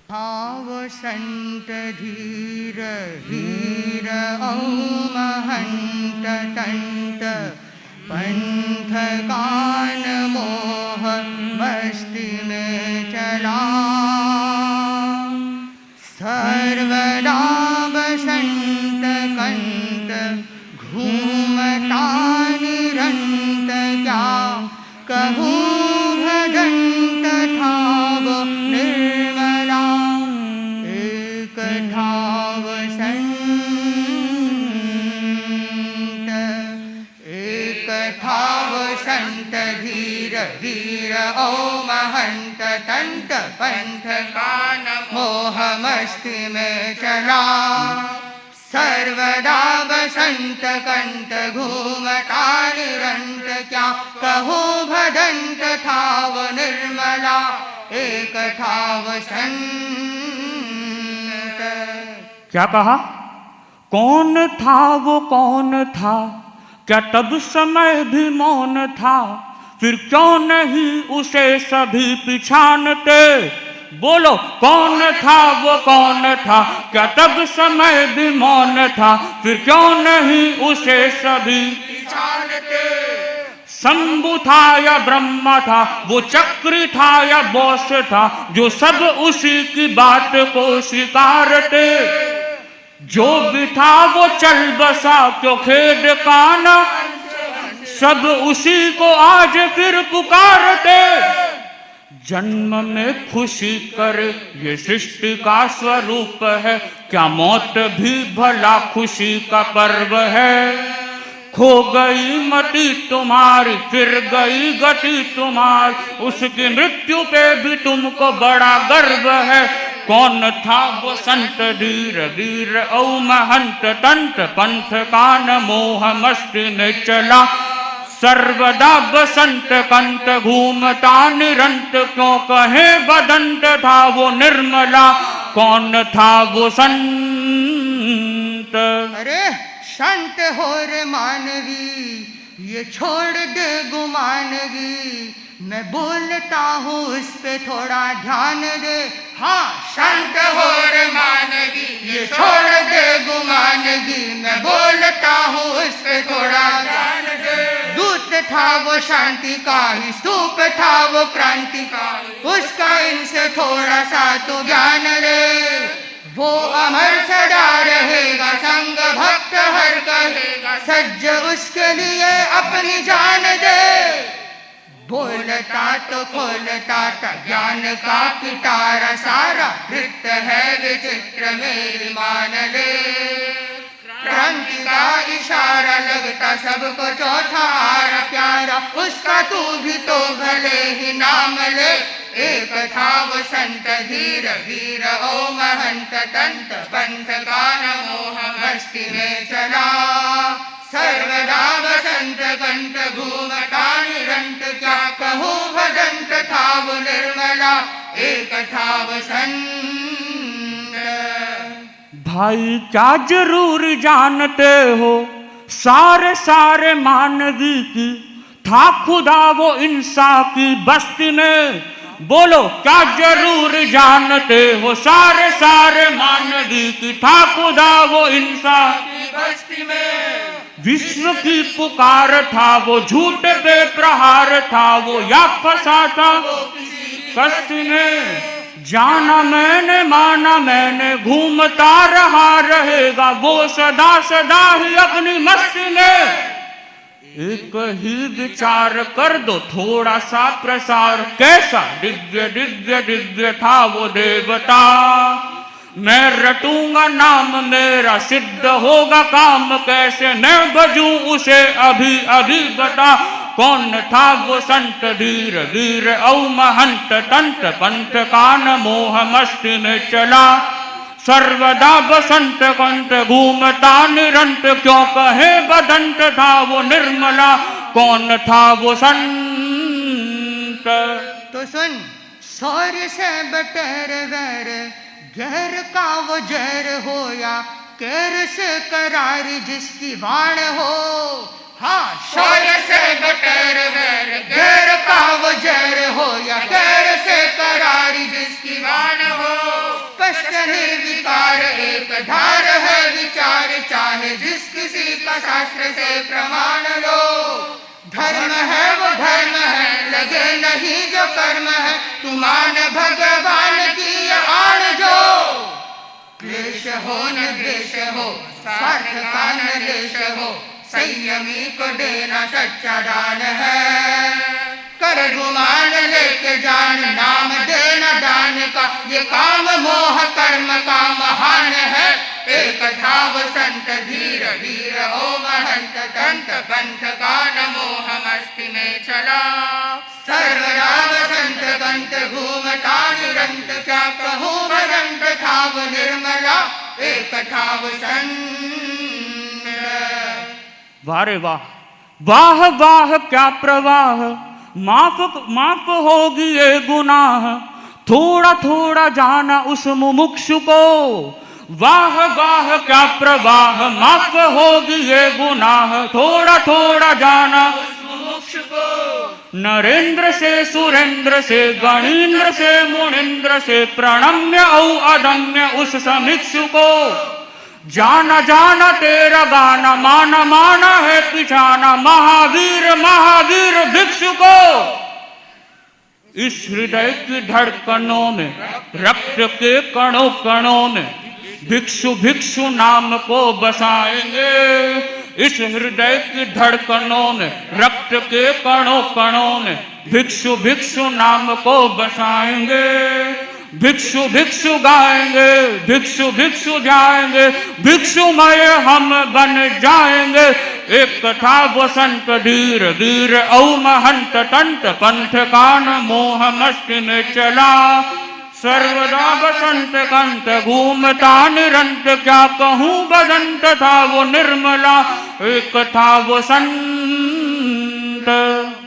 भाव संत धीर वीर औ महंत तंत पंथ कान मोह मस्ती में चला सर्वदा बसंत कंत घूमता निरंत क्या कहूँ भदंत था वो निर्मला एक था वो संत एक था वो संत धीर वीर ओ महंत तंत पंथ कान मोह मस्ती में चला सर्वदा बसंत कंत घूमता निरंत क्या कहो भदंत था वो निर्मला एक था वो संत। क्या कहा? कौन था वो कौन था? क्या तब समय भी मौन था? फिर क्यों नहीं उसे सभी पिछानते? बोलो कौन था वो कौन था? क्या तब समय भी मौन था? फिर क्यों नहीं उसे सभी पिछानते? शंभु था या ब्रह्मा था, वो चक्र था या बोस था, जो सब उसी की बात को स्वीकारते। जो भी था वो चल बसा क्यों खेद काना, सब उसी को आज फिर पुकारते। जन्म में खुशी कर ये सृष्टि का स्वरूप है, क्या मौत भी भला खुशी का पर्व है? खो गई मति तुम्हारी फिर गई गति तुम्हारी, उसकी मृत्यु पे भी तुमको बड़ा गर्व है। कौन था वो संत धीर वीर औ महंत तंत पंथ कान मोह मस्ती ने चला सर्वदा बसंत कंत घूमता निरंत क्यों कहे बदंत था वो निर्मला कौन था वो संत। अरे संत हो रे मानवी ये छोड़ दे गुमानगी, मैं बोलता हूँ उस पे थोड़ा ध्यान दे। हाँ संत हो रे मानवी ये छोड़ दे गुमानगी, मैं बोलता हूँ उस पे थोड़ा ध्यान दे। दूत था वो शांति का ही स्तूप था वो क्रांति का, उसका इनसे थोड़ा सा तो ज्ञान ले। वो अमर सदा रहेगा संग भक्त हर कहेगा, सज्ज उसके लिए अपनी जान दे। बोलता तो खोलता था ज्ञान का पिटारा सारा, नृत्य है विचित्र मेरी मान ले। क्रांति का इशारा लगता सबको चौथा आरा प्यारा, उसका तू भी तो भले ही नाम ले। एक था वो संत धीर वीर ओ महंत तंत पंथ कान मोह मस्ती में चला सर्वदा बसंत कंठ घूमता निरंत क्या कहूँ भदंत था वो निर्मला एक था वो संत। भाई क्या जरूर जानते हो सारे सारे मानवी की था खुदा वो इंसान की बस्ती में। बोलो क्या जरूर जानते हो सारे सारे मानवी की था खुदा वो इंसान की बस्ती में। विश्व की पुकार था वो झूठ पे प्रहार था वो या फंसा था कश्ती में। जाना मैंने माना मैंने घूमता रहा रहेगा वो सदा सदा ही अपनी मस्ती में। एक ही विचार कर दो थोड़ा सा प्रसार, कैसा दिव्य दिव्य दिव्य था वो देवता। मैं रटूंगा नाम मेरा सिद्ध होगा काम, कैसे मैं बजूं उसे अभी अभी बता। कौन था वो संत धीर वीर औ महंत तंत पंथ कान मोह मस्ती में चला सर्वदा बसंत कंठ घूमता निरंत क्यों कहे बदंत था वो निर्मला कौन था वो संत। तो सुन सौर्य से बटर वर गहर का वो जर हो या कैर से करारी जिसकी वाण हो। हाँ शौर्य से बटर वर गहर का वो जर हो या कैर से करारी जिसकी वाण हो। निर्विकार एक धार है विचार, चाहे जिस किसी का शास्त्र से प्रमाण लो। धर्म है वो धर्म है, लगे नहीं जो कर्म है, तू मान भगवान की आण जो। क्लेश हो न द्वेष हो, स्वार्थ का न लेश हो, संयमी को देना सच्चा दान है। कर गुमान लेके जान, नाम देना दान का, ये काम मोह कर्म का महान है। एक था वो संत धीर वीर ओ महंत, तंत पंथ का न मोह मस्ती में चला। सर्वदा संत कंत घूमता निरंत, क्या कहूँ भजंत था वो निर्मला, एक था वो संत। वाह रे वाह, वाह वाह क्या प्रवाह, माफ होगी ये गुनाह, थोड़ा थोड़ा जाना उस मुमुक्षु को। वाह वाह क्या प्रवाह, माफ होगी ये गुनाह, थोड़ा थोड़ा जाना उस मुमुक्षु को। नरेंद्र से सुरेंद्र से गणेंद्र से मुनिंद्र से प्रणम्य औ अदम्य उस समीक्षु को। जाना जाना तेरा गाना, माना माना है पिछाना, महावीर महावीर भिक्षु को। इस हृदय की धड़कनों में, रक्त के कणों कणों में भिक्षु भिक्षु नाम को बसाएंगे। इस हृदय की धड़कनों में, रक्त के कणों कणों में भिक्षु भिक्षु नाम को बसाएंगे। भिक्षु भिक्षु गाएंगे, भिक्षु भिक्षु जाएंगे, भिक्षुमय हम बन जाएंगे। एक था वो संत धीर वीर औ महंत, तंत पंथ का न मोह मस्ती में चला। सर्वदा बसंत कंत घूमता निरंत, क्या कहूँ बदंत था वो निर्मला, एक था वो संत।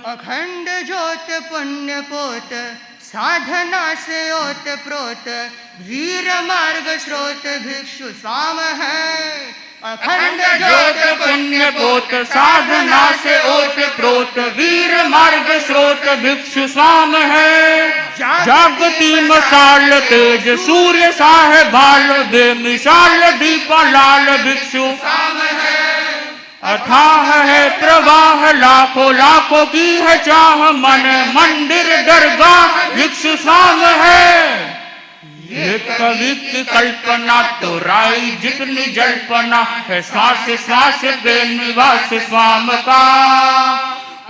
अखंड ज्योत पुण्य पोत, साधना से ओत प्रोत, वीर मार्ग स्रोत भिक्षु साम है। अखंड ज्योत पुण्य पोत, साधना से ओत प्रोत, वीर मार्ग स्रोत भिक्षु साम है। जागती मशाल तेज सूर्य साहे भाल, बेमिसाल दीपा लाल भिक्षु साम है। अथाह है प्रवाह लाखों लाखों की है चाह, मन मंदिर दरगाह भिक्षु साम है। ये कवि की कल्पना तो राई जितनी जल्पना है, श्वास श्वास बेनिवास स्वाम का।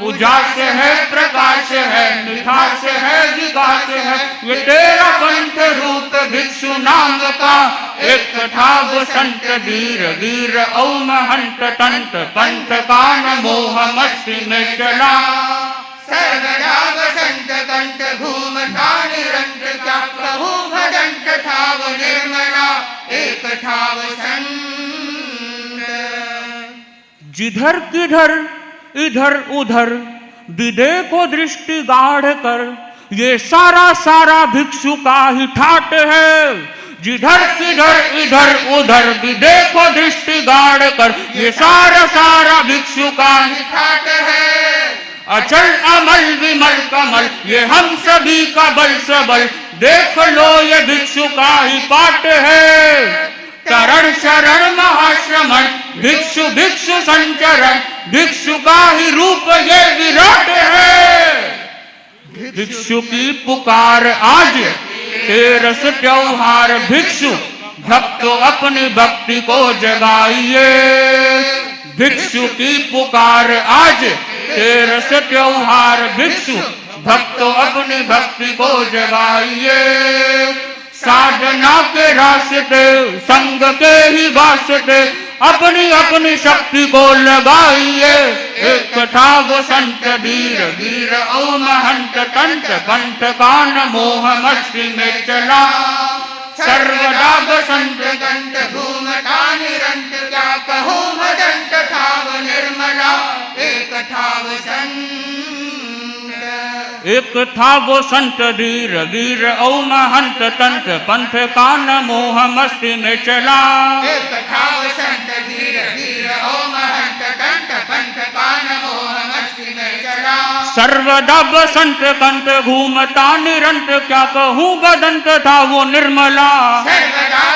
उजास है प्रकाश है, मिठास है विकास है, ये तेरा पंथ रूप भिक्षु नाम का। एक था वो संत धीर वीर औ महंत, तंत पंथ का न मोह मस्ती में चला। सर्वदा संत कंठ घूमता निरंत, क्या कहूँ भजंत था वो निर्मला, एक था वो संत। जिधर किधर इधर उधर विदे को दृष्टि गाढ़ कर, ये सारा सारा भिक्षु का ही ठाट है। जिधर किधर इधर उधर विदे को दृष्टि गाढ़ कर, ये सारा सारा भिक्षु का ही ठाट है। अचल अमल विमल कमल, ये हम सभी का बल सबल, देख लो ये भिक्षु का ही पाठ है। चरण शरण महाश्रमण, भिक्षु भिक्षु संचरण, भिक्षु का ही रूप ये विराट है। भिक्षु की पुकार आज तेरस त्योहार, भिक्षु भक्तों अपनी भक्ति को जगाइए। भिक्षु की पुकार आज तेरस त्योहार, भिक्षु भक्तों अपनी भक्ति को जगाइए। साधना के रास्ते संग के ही वास्ते अपनी अपनी शक्ति को लगाइए। एक था वो संत धीर वीर औ महंत, तंत पंथ का न मोह मस्ती में चला। सर्वदा बसंत कंठ घूमता निरंत, क्या कहूँ भजंत था वो निर्मला, एक था वो संत। एक था वो संत धीर वीर औ महंत, तंत पंथ का न मोह मस्ती में चला। एक था वो संत धीर वीर औ महंत, तंत पंथ का न मोह मस्ती में चला। सर्वदा बसंत कंठ घूमता निरंत, क्या कहूँ बदंत था वो निर्मला। सर्वदा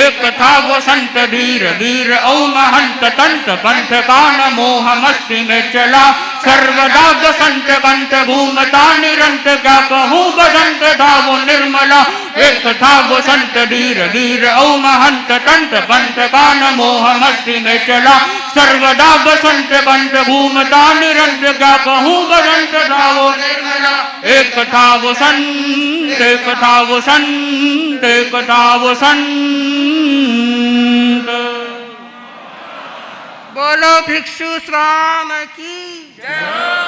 एक था वो संत धीर वीर औ महंत तंत पंथ का न मोह मस्ती में चला सर्वदा बसंत कंत घूमता निरंत क्या कहूँ बसंत था वो निर्मला एक था वो संत धीर वीर औ महंत तंत पंथ का न मोह मस्ती में चला सर्वदा बसंत कंत घूमता निरंत क्या कहूँ बसंत था वो निर्मला एक था वो संत एक था वो संत एक था वो संत। बोलो भिक्षु स्वामी की जय।